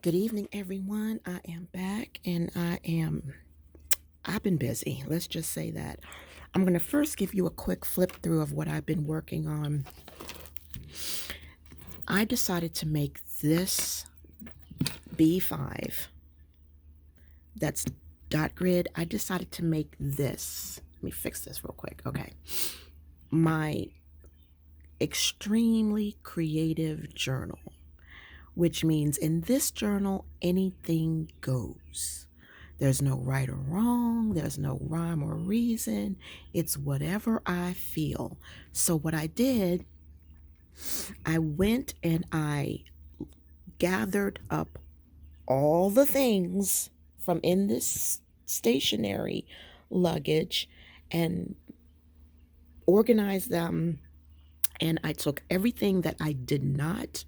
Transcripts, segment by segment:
Good evening, everyone. I am back and I've been busy. Let's just say that. I'm going to first give you a quick flip through of what I've been working on. I decided to make this B5, that's dot grid. I decided to make this. Let me fix this real quick. Okay. My extremely creative journal, which means in this journal, anything goes. There's no right or wrong. There's no rhyme or reason. It's whatever I feel. So what I did, I went and I gathered up all the things from in this stationary luggage and organized them. And I took everything that I did not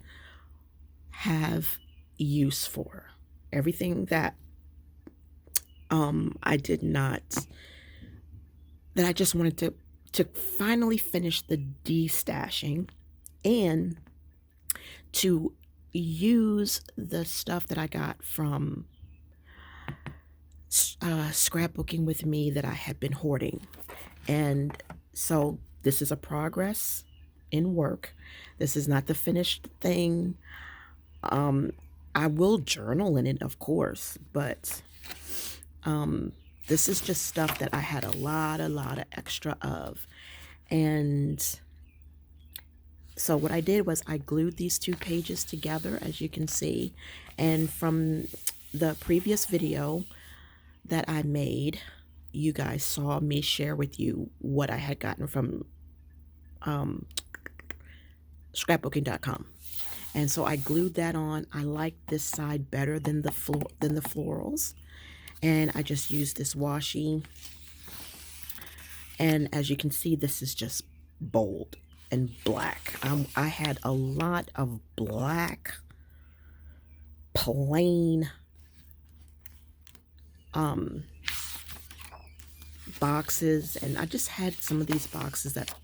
have use for, everything that I did not, that I just wanted to finally finish the destashing and to use the stuff that I got from scrapbooking with me that I had been hoarding. And so this is a progress in work. This is not the finished thing. I will journal in it, of course, but this is just stuff that I had a lot of extra of. And so what I did was I glued these two pages together, as you can see. And from the previous video that I made, you guys saw me share with you what I had gotten from scrapbooking.com. And so I glued that on. I like this side better than the florals. And I just used this washi. And as you can see, this is just bold and black. I had a lot of black, plain boxes. And I just had some of these boxes that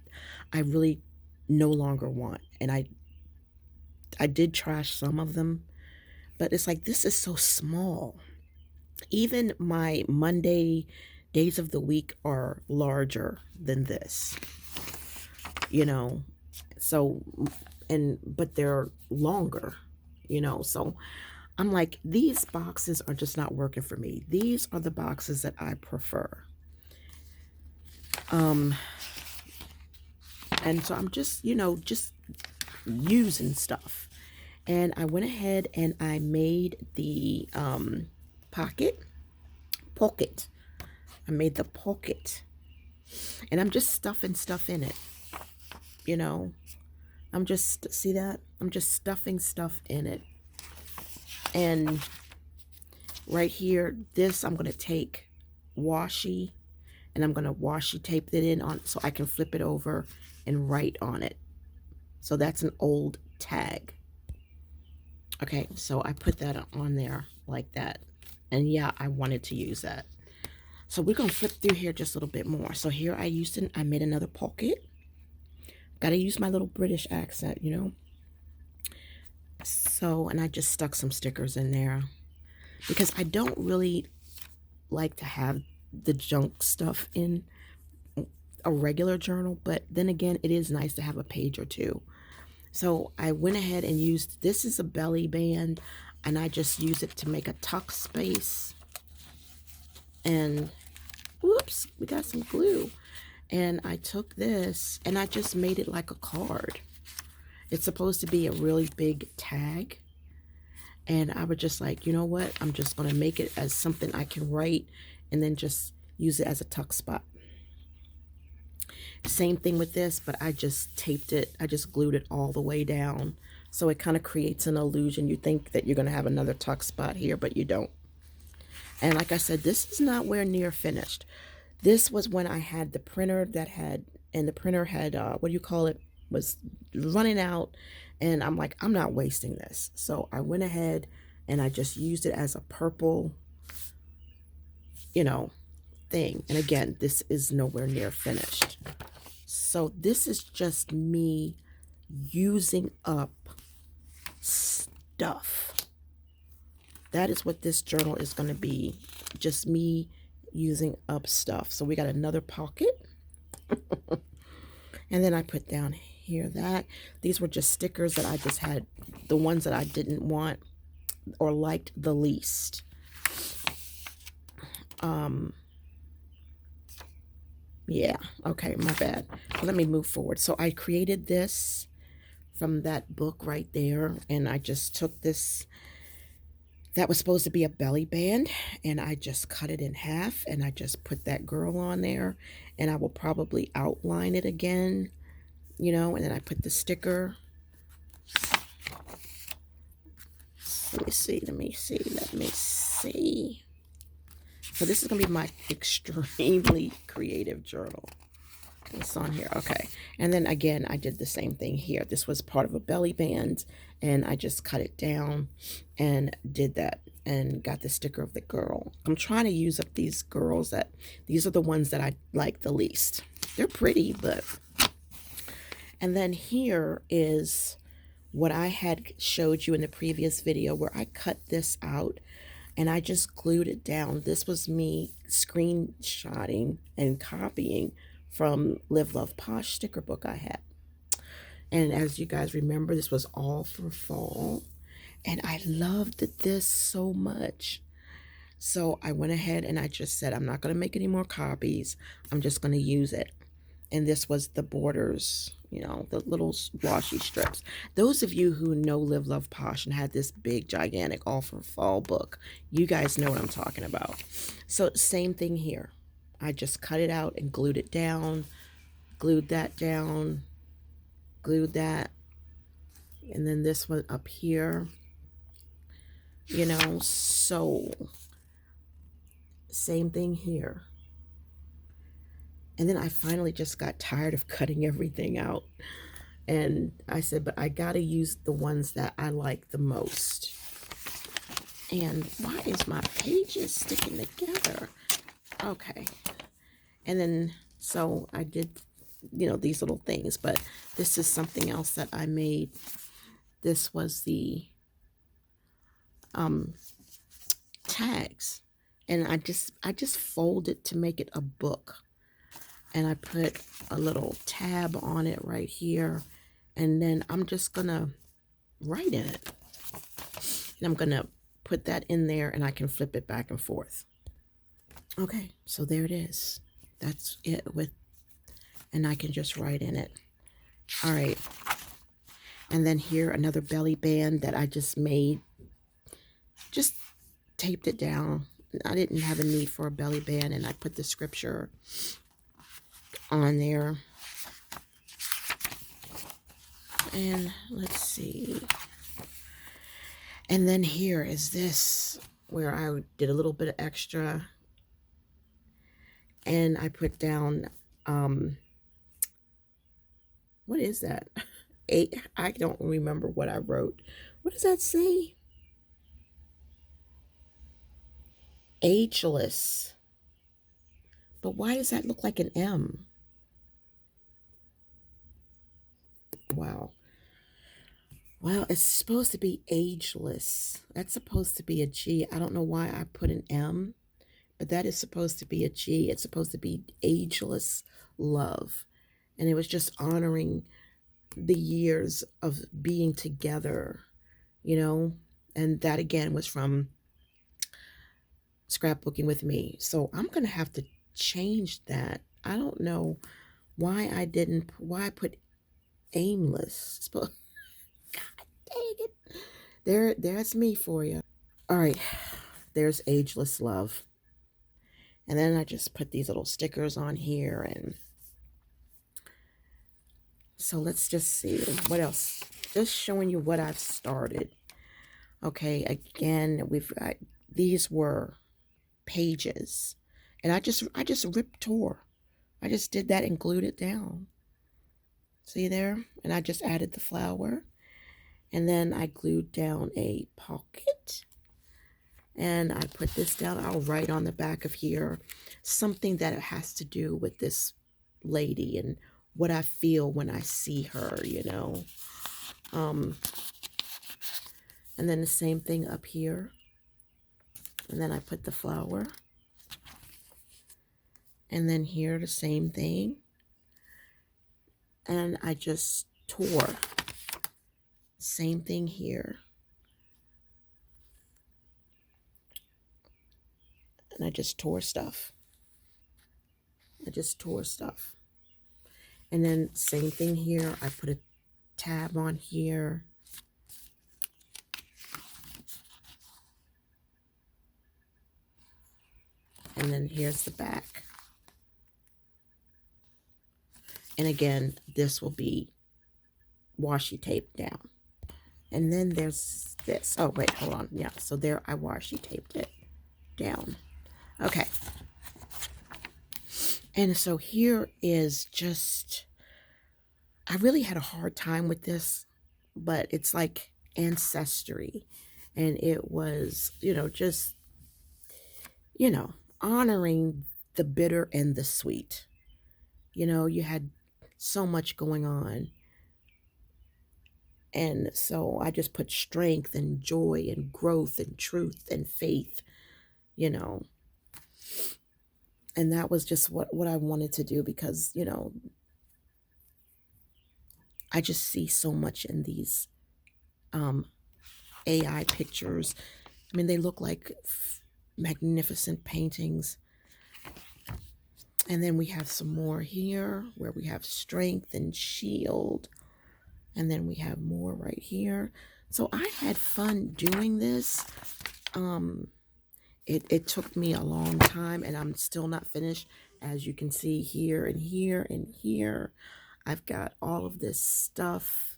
I really no longer want. And I did trash some of them, but it's like, this is so small. Even my Monday days of the week are larger than this, you know. So, but they're longer, you know. So I'm like, these boxes are just not working for me. These are the boxes that I prefer. And so I'm just, just using stuff. And I went ahead and I made the pocket. I made the pocket. And I'm just stuffing stuff in it. You know, see that? I'm just stuffing stuff in it. And right here, this I'm going to take washi and I'm going to washi tape it in on so I can flip it over and write on it. So that's an old tag. Okay, so I put that on there like that. And yeah, I wanted to use that. So we're going to flip through here just a little bit more. So here I made another pocket. Got to use my little British accent, you know. So, and I just stuck some stickers in there because I don't really like to have the junk stuff in a regular journal. But then again, it is nice to have a page or two. So I went ahead and used, this is a belly band, and I just use it to make a tuck space. And whoops, we got some glue. And I took this and I just made it like a card. It's supposed to be a really big tag. And I was just like, you know what? I'm just going to make it as something I can write and then just use it as a tuck spot. Same thing with this, but I just taped it. I just glued it all the way down. So it kind of creates an illusion. You think that you're going to have another tuck spot here, but you don't. And like I said, this is nowhere near finished. This was when I had the printer that had, and the printer had, was running out. And I'm like, I'm not wasting this. So I went ahead and I just used it as a purple, thing. And again, this is nowhere near finished. So this is just me using up stuff. that is what this journal is going to be. Just me using up stuff. So we got another pocket. And then I put down here that these were just stickers that I just had, the ones that I didn't want or liked the least. Yeah, okay, my bad. Let me move forward. So I created this from that book right there, and I just took this, that was supposed to be a belly band, and I just cut it in half, and I just put that girl on there, and I will probably outline it again, you know, and then I put the sticker. Let me see, let me see, let me see. So this is going to be my extremely creative journal. It's on here. Okay. And then again, I did the same thing here. This was part of a belly band, and I just cut it down and did that and got the sticker of the girl. I'm trying to use up these girls that, these are the ones that I like the least. They're pretty, but. And then here is what I had showed you in the previous video where I cut this out and I just glued it down. This was me screenshotting and copying from Live Love Posh sticker book I had. And as you guys remember, this was all for fall. And I loved this so much. So I went ahead and I just said, I'm not going to make any more copies. I'm just going to use it. And this was the borders, you know, the little washi strips. Those of you who know Live Love Posh and had this big, gigantic all for fall book, you guys know what I'm talking about. So same thing here. I just cut it out and glued it down, glued that down, glued that. And then this one up here, you know, so same thing here. And then I finally just got tired of cutting everything out. And I said, but I got to use the ones that I like the most. And why is my pages sticking together? Okay. And then, so I did, you know, these little things. But this is something else that I made. This was the tags. And I just folded to make it a book. And I put a little tab on it right here. And then I'm just going to write in it. And I'm going to put that in there and I can flip it back and forth. Okay, so there it is. That's it and I can just write in it. All right. And then here, another belly band that I just made. Just taped it down. I didn't have a need for a belly band, and I put the scripture on there. And let's see. And then here is this where I did a little bit of extra. And I put down, what is that? I don't remember what I wrote. What does that say? Ageless. But why does that look like an M? Wow. Well, it's supposed to be ageless. That's supposed to be a G. I don't know why I put an M, but that is supposed to be a G. It's supposed to be ageless love. And it was just honoring the years of being together, you know? And that again was from Scrapbooking with Me. So I'm going to have to change that. I don't know why I put aimless. God dang it. There's me for you. All right. There's ageless love. And then I just put these little stickers on here. And so let's just see what else. Just showing you what I've started. Okay. Again, these were pages. And I just tore. I just did that and glued it down. See there? And I just added the flower. And then I glued down a pocket. And I put this down. I'll write on the back of here something that has to do with this lady and what I feel when I see her, you know. And then the same thing up here. And then I put the flour. And then here, the same thing. And I just tore. Same thing here. And I just tore stuff. And then same thing here. I put a tab on here. And then here's the back. And again, this will be washi taped down. And then there's this. Oh, wait, hold on. Yeah, so there I washi taped it down. Okay. And so here is just, I really had a hard time with this, but it's like ancestry. And it was, just, honoring the bitter and the sweet. You had so much going on. And so I just put strength and joy and growth and truth and faith, and that was just what I wanted to do because, I just see so much in these AI pictures. I mean, they look like magnificent paintings. And then we have some more here where we have strength and shield. And then we have more right here. So I had fun doing this. It took me a long time and I'm still not finished. As you can see here and here and here, I've got all of this stuff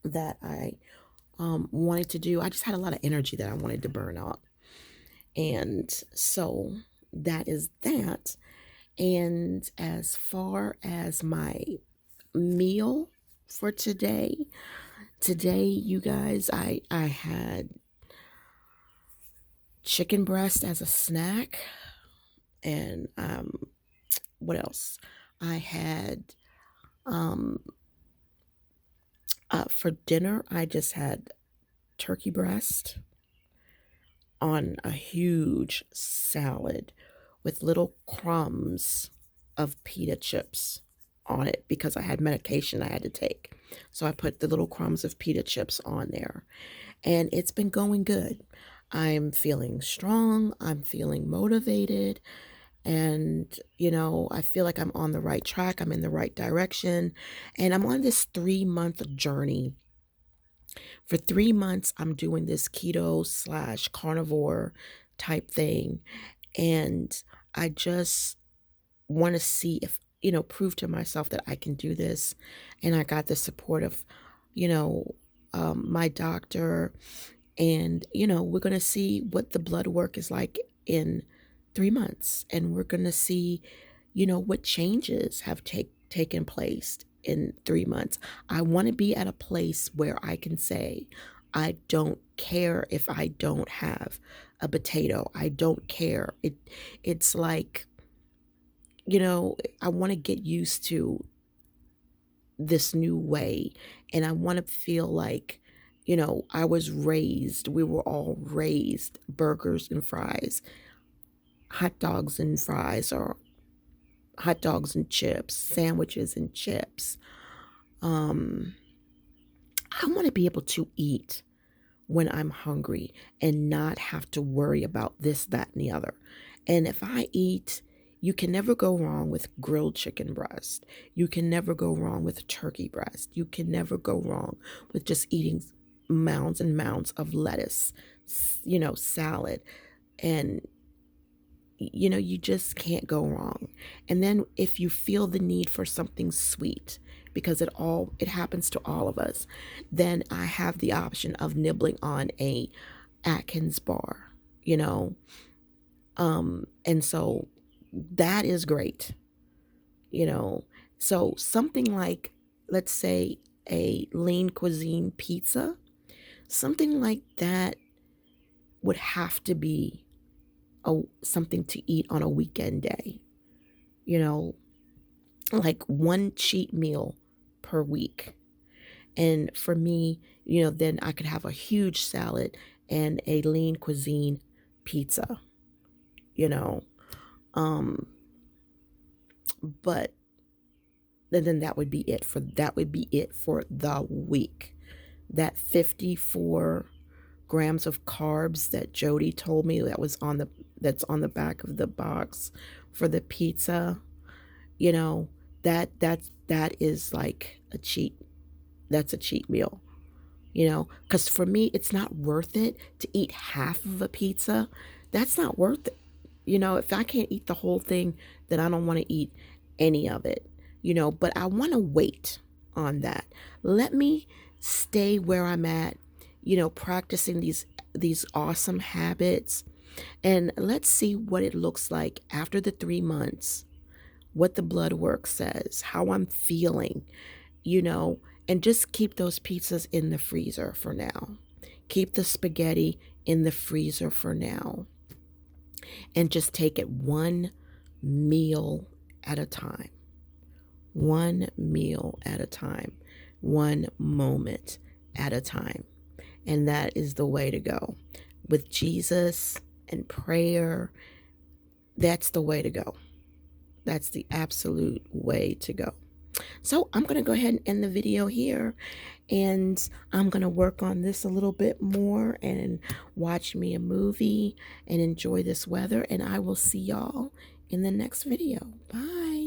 that I wanted to do. I just had a lot of energy that I wanted to burn out. And so that is that. And as far as my meal for today, you guys, I had chicken breast as a snack. And what else? I had for dinner, I just had turkey breast on a huge salad with little crumbs of pita chips on it because I had medication I had to take. So I put the little crumbs of pita chips on there. And it's been going good. I'm feeling strong. I'm feeling motivated. And, I feel like I'm on the right track. I'm in the right direction. And I'm on this 3-month journey. For 3 months, I'm doing this keto / carnivore type thing. And I just want to see if, prove to myself that I can do this. And I got the support of, my doctor. And, we're going to see what the blood work is like in 3 months. And we're going to see, what changes have taken place in 3 months. I want to be at a place where I can say, I don't care if I don't have a potato. I don't care. It's like, I want to get used to this new way. And I want to feel like, we were all raised burgers and fries, hot dogs and fries, or hot dogs and chips, sandwiches and chips. I want to be able to eat when I'm hungry and not have to worry about this, that, and the other. And if I eat, you can never go wrong with grilled chicken breast. You can never go wrong with turkey breast. You can never go wrong with just eating mounds and mounds of lettuce, salad. And, you just can't go wrong. And then if you feel the need for something sweet, because it happens to all of us, then I have the option of nibbling on a Atkins bar, and so that is great, so something like, let's say, a lean cuisine pizza, something like that would have to be something to eat on a weekend day, like one cheat meal per week. And for me, then I could have a huge salad and a lean cuisine pizza, you know. Um, but then that would be it for the week. That 54 grams of carbs that Jody told me that's on the back of the box for the pizza, you know, that is like a cheat. That's a cheat meal, you know, because for me, it's not worth it to eat half of a pizza. That's not worth it. You know, if I can't eat the whole thing, then I don't want to eat any of it, you know, but I want to wait on that. Let me stay where I'm at, you know, practicing these awesome habits, and let's see what it looks like after the 3 months, what the blood work says, how I'm feeling, you know, and just keep those pizzas in the freezer for now. Keep the spaghetti in the freezer for now, and just take it one meal at a time. One meal at a time. One moment at a time. And that is the way to go. With Jesus and prayer, that's the way to go. That's the absolute way to go. So I'm going to go ahead and end the video here, and I'm going to work on this a little bit more and watch me a movie and enjoy this weather, and I will see y'all in the next video. Bye.